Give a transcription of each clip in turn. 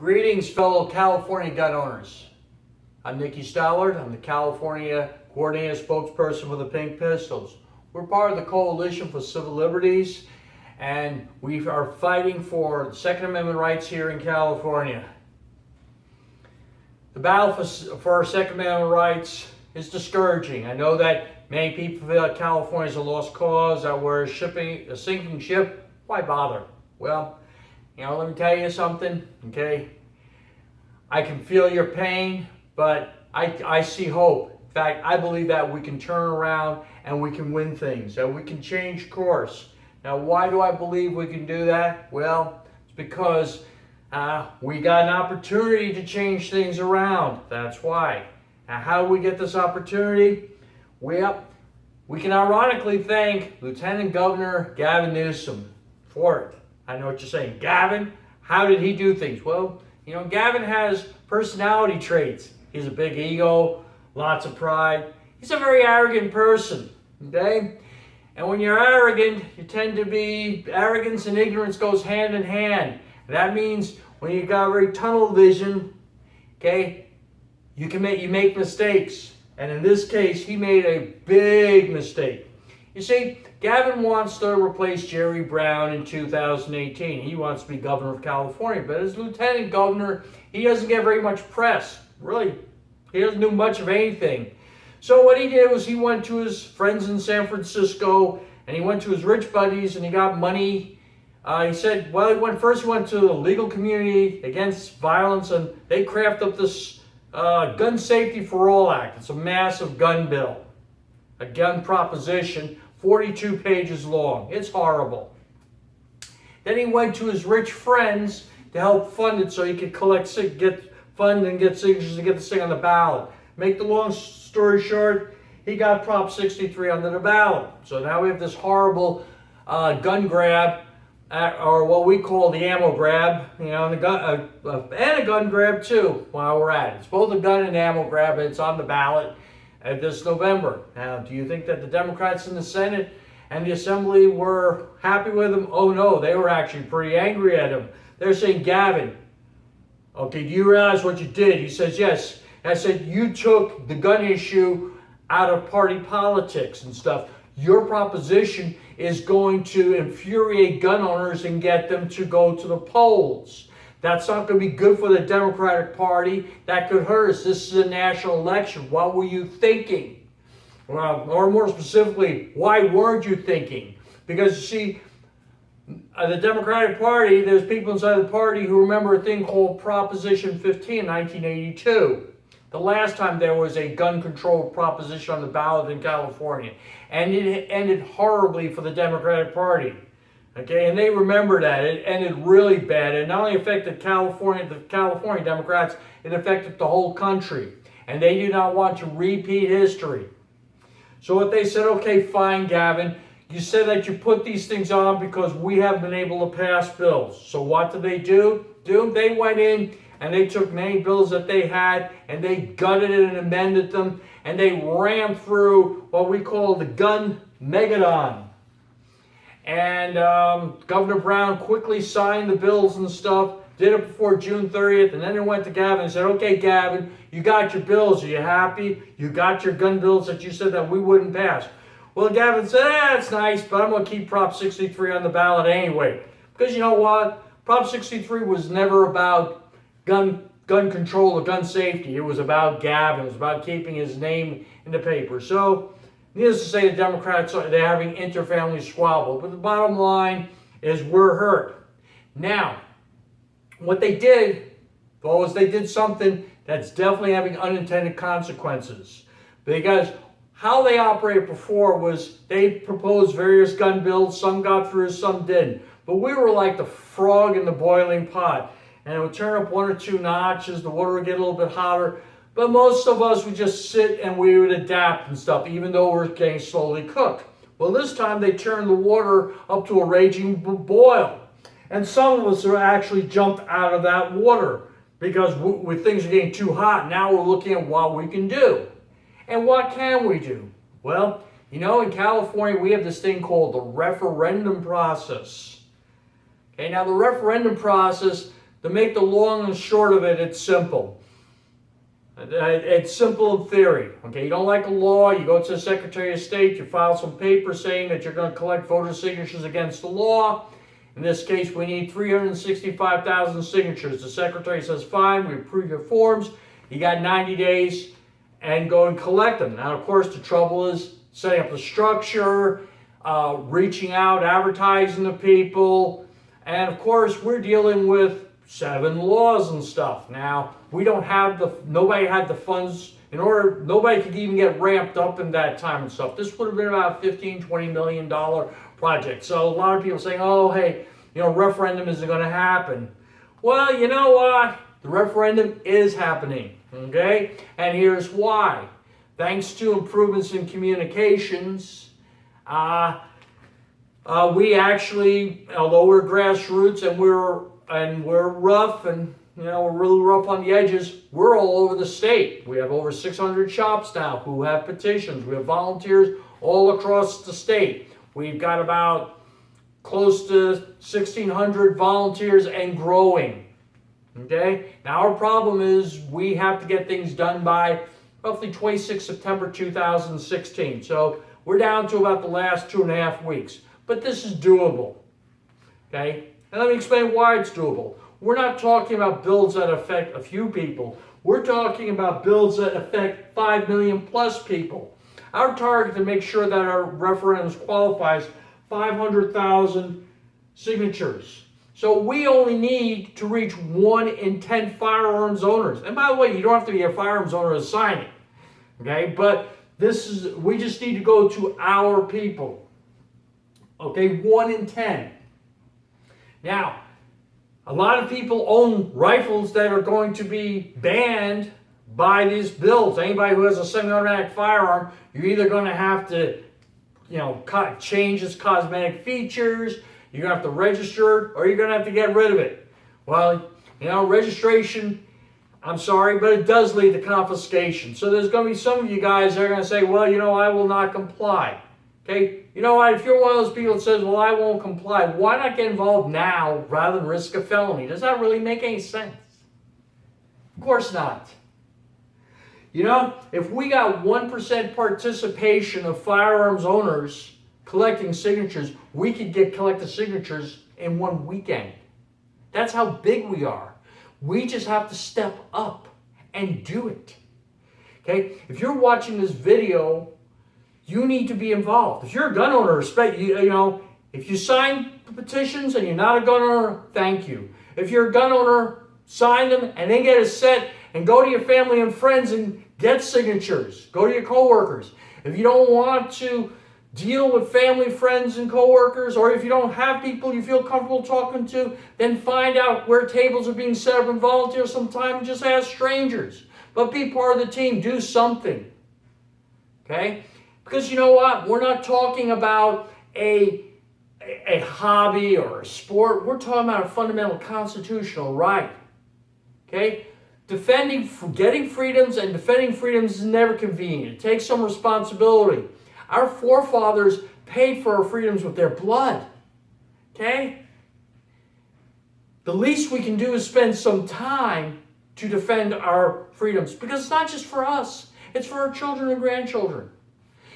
Greetings, fellow California gun owners. I'm Nicky Stallard. I'm the California coordinated spokesperson for the Pink Pistols. We're part of the Coalition for Civil Liberties, and we are fighting for the Second Amendment rights here in California. The battle for our Second Amendment rights is discouraging. I know that many people feel that California is a lost cause, that we're a sinking ship. Why bother? Well, let me tell you something, okay? I can feel your pain, but I see hope. In fact, I believe that we can turn around and we can win things, that we can change course. Now, why do I believe we can do that? Well, it's because we got an opportunity to change things around. That's why. Now, how do we get this opportunity? Well, we can ironically thank Lieutenant Governor Gavin Newsom for it. I know what you're saying. Gavin, how did he do things? Well, Gavin has personality traits. He's a big ego, lots of pride. He's a very arrogant person, okay? And when you're arrogant, you tend to be, arrogance and ignorance goes hand in hand. That means when you got very tunnel vision, okay, you make mistakes. And in this case, he made a big mistake. You see, Gavin wants to replace Jerry Brown in 2018. He wants to be governor of California. But as lieutenant governor, he doesn't get very much press. Really, he doesn't do much of anything. So what he did was he went to his friends in San Francisco, and he went to his rich buddies, and he got money. He said, well, he went to the legal community against violence, and they crafted up this Gun Safety for All Act. It's a massive gun bill, a gun proposition, 42 pages long. It's horrible. Then he went to his rich friends to help fund it so he could get fund and get signatures to get this thing on the ballot. Make the long story short, he got Prop 63 on the ballot. So now we have this horrible gun grab, or what we call the ammo grab, and a gun grab too, while we're at it. It's both a gun and ammo grab, and it's on the ballot this November. Now, do you think that the Democrats in the Senate and the Assembly were happy with him? Oh no, they were actually pretty angry at him. They're saying, Gavin, okay, do you realize what you did? He says, yes. I said, you took the gun issue out of party politics and stuff. Your proposition is going to infuriate gun owners and get them to go to the polls. That's not going to be good for the Democratic Party. That could hurt us. This is a national election. What were you thinking? Well, or more specifically, why weren't you thinking? Because you see, the Democratic Party, there's people inside the party who remember a thing called Proposition 15 in 1982. The last time there was a gun control proposition on the ballot in California. And it ended horribly for the Democratic Party. Okay, and they remember that. It ended really bad. It not only affected the California Democrats, it affected the whole country. And they do not want to repeat history. So what they said, okay, fine, Gavin. You said that you put these things on because we haven't been able to pass bills. So what did they do? They went in and they took many bills that they had and they gutted it and amended them. And they rammed through what we call the Gunmageddon. And Governor Brown quickly signed the bills and stuff, did it before June 30th, and then it went to Gavin and said, okay, Gavin, you got your bills. Are you happy? You got your gun bills that you said that we wouldn't pass. Well, Gavin said, that's nice, but I'm going to keep Prop 63 on the ballot anyway. Because you know what? Prop 63 was never about gun control or gun safety. It was about Gavin. It was about keeping his name in the paper. So, needless to say, the Democrats, they're having interfamily squabble. But the bottom line is we're hurt. Now, what they did was they did something that's definitely having unintended consequences. Because how they operated before was they proposed various gun bills. Some got through, some didn't. But we were like the frog in the boiling pot. And it would turn up one or two notches. The water would get a little bit hotter. But most of us would just sit and we would adapt and stuff, even though we're getting slowly cooked. Well, this time they turned the water up to a raging boil. And some of us actually jumped out of that water because things are getting too hot. Now we're looking at what we can do. And what can we do? Well, in California, we have this thing called the referendum process. Okay, now the referendum process To make the long and short of it, it's simple. It's simple in theory. Okay, you don't like a law, you go to the Secretary of State, you file some paper saying that you're going to collect voter signatures against the law. In this case, we need 365,000 signatures. The Secretary says, fine, we approve your forms. You got 90 days and go and collect them. Now, of course, the trouble is setting up the structure, reaching out, advertising to people. And of course, we're dealing with 7 laws and stuff. Now, we don't have nobody had the funds nobody could even get ramped up in that time and stuff. This would have been about $15, $20 million project. So a lot of people saying, oh, hey, referendum isn't going to happen. Well, you know what? The referendum is happening, okay? And here's why. Thanks to improvements in communications, we actually, although we're grassroots and we're rough and we're really rough on the edges, we're all over the state. We have over 600 shops now who have petitions. We have volunteers all across the state. We've got about close to 1,600 volunteers and growing. Okay? Now our problem is we have to get things done by roughly 26 September 2016. So we're down to about the last 2.5 weeks. But this is doable. Okay? And let me explain why it's doable. We're not talking about bills that affect a few people. We're talking about bills that affect 5 million plus people. Our target to make sure that our referendums qualifies 500,000 signatures. So we only need to reach 1 in 10 firearms owners. And by the way, you don't have to be a firearms owner to sign it. Okay, but we just need to go to our people. Okay, 1 in 10. Now, a lot of people own rifles that are going to be banned by these bills. Anybody who has a semi-automatic firearm, you're either going to have to, change its cosmetic features, you're going to have to register it, or you're going to have to get rid of it. Well, registration, I'm sorry, but it does lead to confiscation. So there's going to be some of you guys that are going to say, well, I will not comply. Okay, you know what? If you're one of those people that says, well, I won't comply, why not get involved now rather than risk a felony? Does that really make any sense? Of course not. If we got 1% participation of firearms owners collecting signatures, we could get collected signatures in 1 weekend. That's how big we are. We just have to step up and do it. Okay? If you're watching this video, you need to be involved. If you're a gun owner, if you sign the petitions and you're not a gun owner, thank you. If you're a gun owner, sign them and then get a set and go to your family and friends and get signatures. Go to your coworkers. If you don't want to deal with family, friends, and coworkers, or if you don't have people you feel comfortable talking to, then find out where tables are being set up and volunteer sometime and just ask strangers. But be part of the team. Do something. Okay? Because you know what? We're not talking about a hobby or a sport. We're talking about a fundamental constitutional right. Okay? Getting freedoms and defending freedoms is never convenient. It takes some responsibility. Our forefathers paid for our freedoms with their blood. Okay? The least we can do is spend some time to defend our freedoms. Because it's not just for us. It's for our children and grandchildren.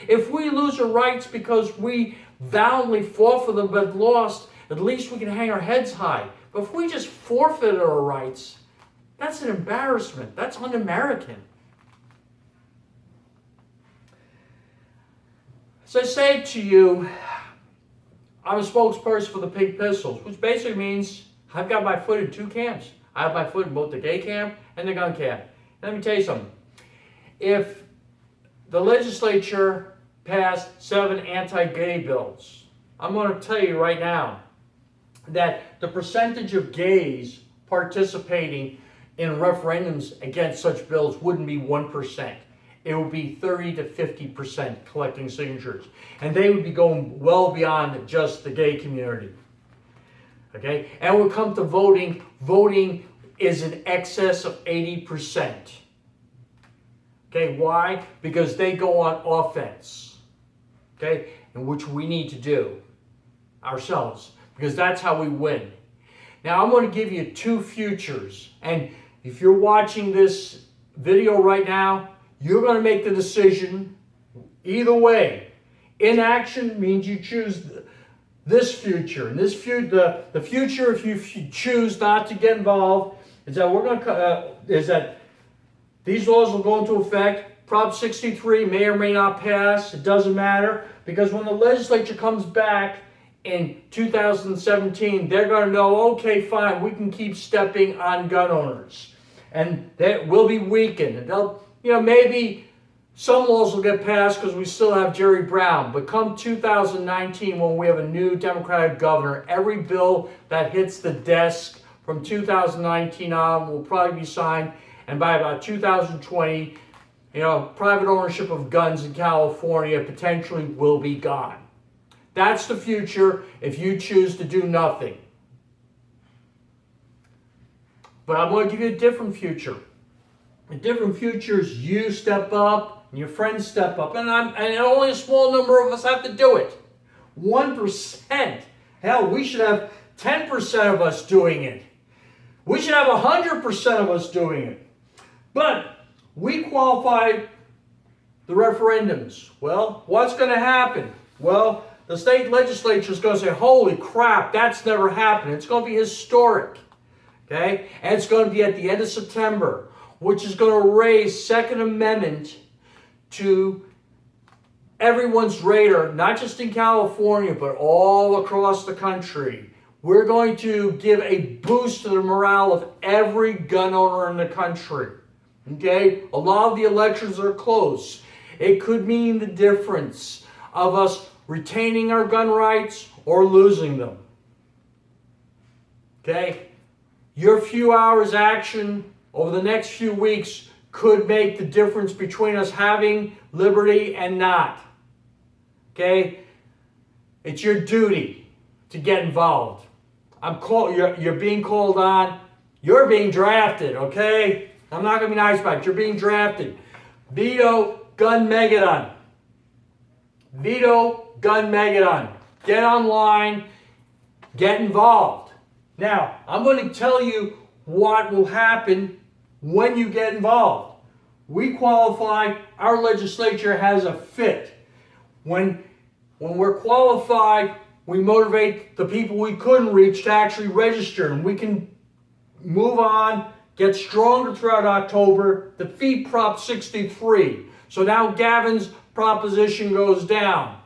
If we lose our rights because we valiantly fought for them but lost, at least we can hang our heads high. But if we just forfeit our rights, that's an embarrassment. That's un-American. As I say to you, I'm a spokesperson for the Pink Pistols, which basically means I've got my foot in 2 camps. I have my foot in both the gay camp and the gun camp. Let me tell you something. If the legislature passed 7 anti-gay bills, I'm going to tell you right now that the percentage of gays participating in referendums against such bills wouldn't be 1%. It would be 30 to 50% collecting signatures. And they would be going well beyond just the gay community. Okay? And when it comes to voting, voting is in excess of 80%. Okay, why? Because they go on offense. Okay? And which we need to do ourselves. Because that's how we win. Now, I'm going to give you two futures. And if you're watching this video right now, you're going to make the decision either way. Inaction means you choose this future. And this the future, if you choose not to get involved, is that these laws will go into effect. Prop 63 may or may not pass. It doesn't matter, because when the legislature comes back in 2017, they're going to know, okay, fine, we can keep stepping on gun owners, and that will be weakened. And they'll, maybe some laws will get passed because we still have Jerry Brown. But come 2019, when we have a new Democratic governor, every bill that hits the desk from 2019 on will probably be signed, and by about 2020, private ownership of guns in California potentially will be gone. That's the future if you choose to do nothing. But I'm going to give you a different future. A different future is you step up and your friends step up. And only a small number of us have to do it. 1%. Hell, we should have 10% of us doing it. We should have 100% of us doing it. But we qualified the referendums. Well, what's going to happen? Well, the state legislature is going to say, holy crap, that's never happened. It's going to be historic. Okay? And it's going to be at the end of September, which is going to raise Second Amendment to everyone's radar, not just in California, but all across the country. We're going to give a boost to the morale of every gun owner in the country. Okay? A lot of the elections are close. It could mean the difference of us retaining our gun rights or losing them. Okay? Your few hours action over the next few weeks could make the difference between us having liberty and not. Okay? It's your duty to get involved. You're being called on. You're being drafted, okay? I'm not going to be nice about it. You're being drafted. Veto Gunmageddon. Veto Gunmageddon. Get online. Get involved. Now, I'm going to tell you what will happen when you get involved. We qualify. Our legislature has a fit. When we're qualified, we motivate the people we couldn't reach to actually register. And we can move on, get stronger throughout October, defeat Prop 63. So now Gavin's proposition goes down.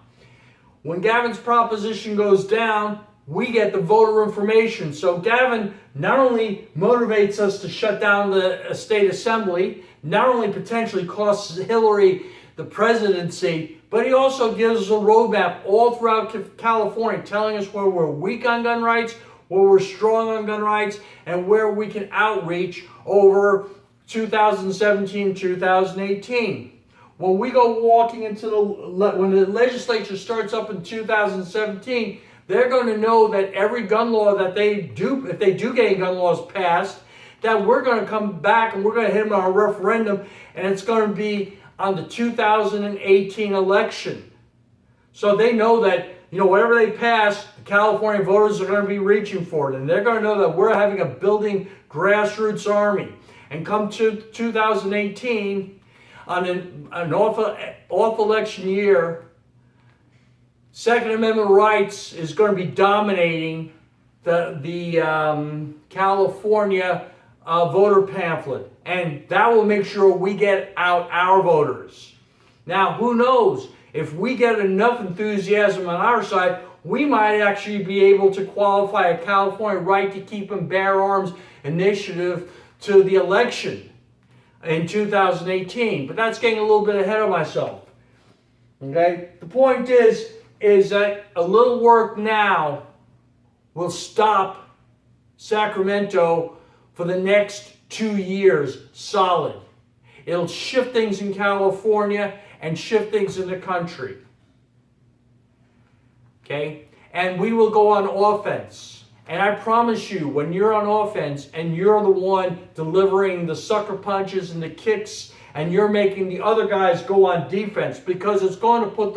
When Gavin's proposition goes down, we get the voter information. So Gavin not only motivates us to shut down the state assembly, not only potentially costs Hillary the presidency, but he also gives us a roadmap all throughout California, telling us where we're weak on gun rights, where we're strong on gun rights, and where we can outreach over 2017, 2018. When we go walking into when the legislature starts up in 2017, they're going to know that every gun law that they do, if they do get any gun laws passed, that we're going to come back and we're going to hit them on a referendum, and it's going to be on the 2018 election. So they know that, whatever they pass, the California voters are going to be reaching for it, and they're going to know that we're having a building grassroots army. And come to 2018, on an off-election year, Second Amendment rights is going to be dominating the California voter pamphlet. And that will make sure we get out our voters. Now, who knows? If we get enough enthusiasm on our side, we might actually be able to qualify a California right to keep and bear arms initiative to the election in 2018. But that's getting a little bit ahead of myself. Okay? The point is that a little work now will stop Sacramento for the next 2 years solid. It'll shift things in California and shift things in the country. Okay? And we will go on offense. And I promise you, when you're on offense and you're the one delivering the sucker punches and the kicks, and you're making the other guys go on defense, because it's going to put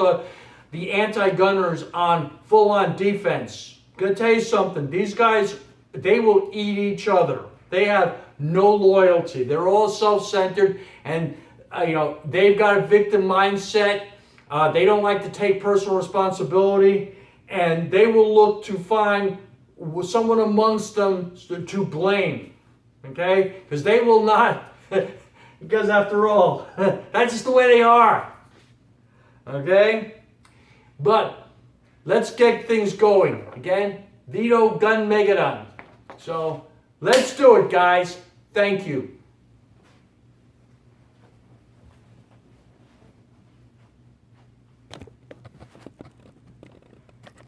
the anti-gunners on full-on defense. I'm going to tell you something. These guys they will eat each other. They have no loyalty. They're all self-centered, and they've got a victim mindset. They don't like to take personal responsibility, and they will look to find someone amongst them to blame. Okay? Because they will not. Because after all, that's just the way they are. Okay? But let's get things going. Again, Veto Gunmageddon. So let's do it, guys. Thank you.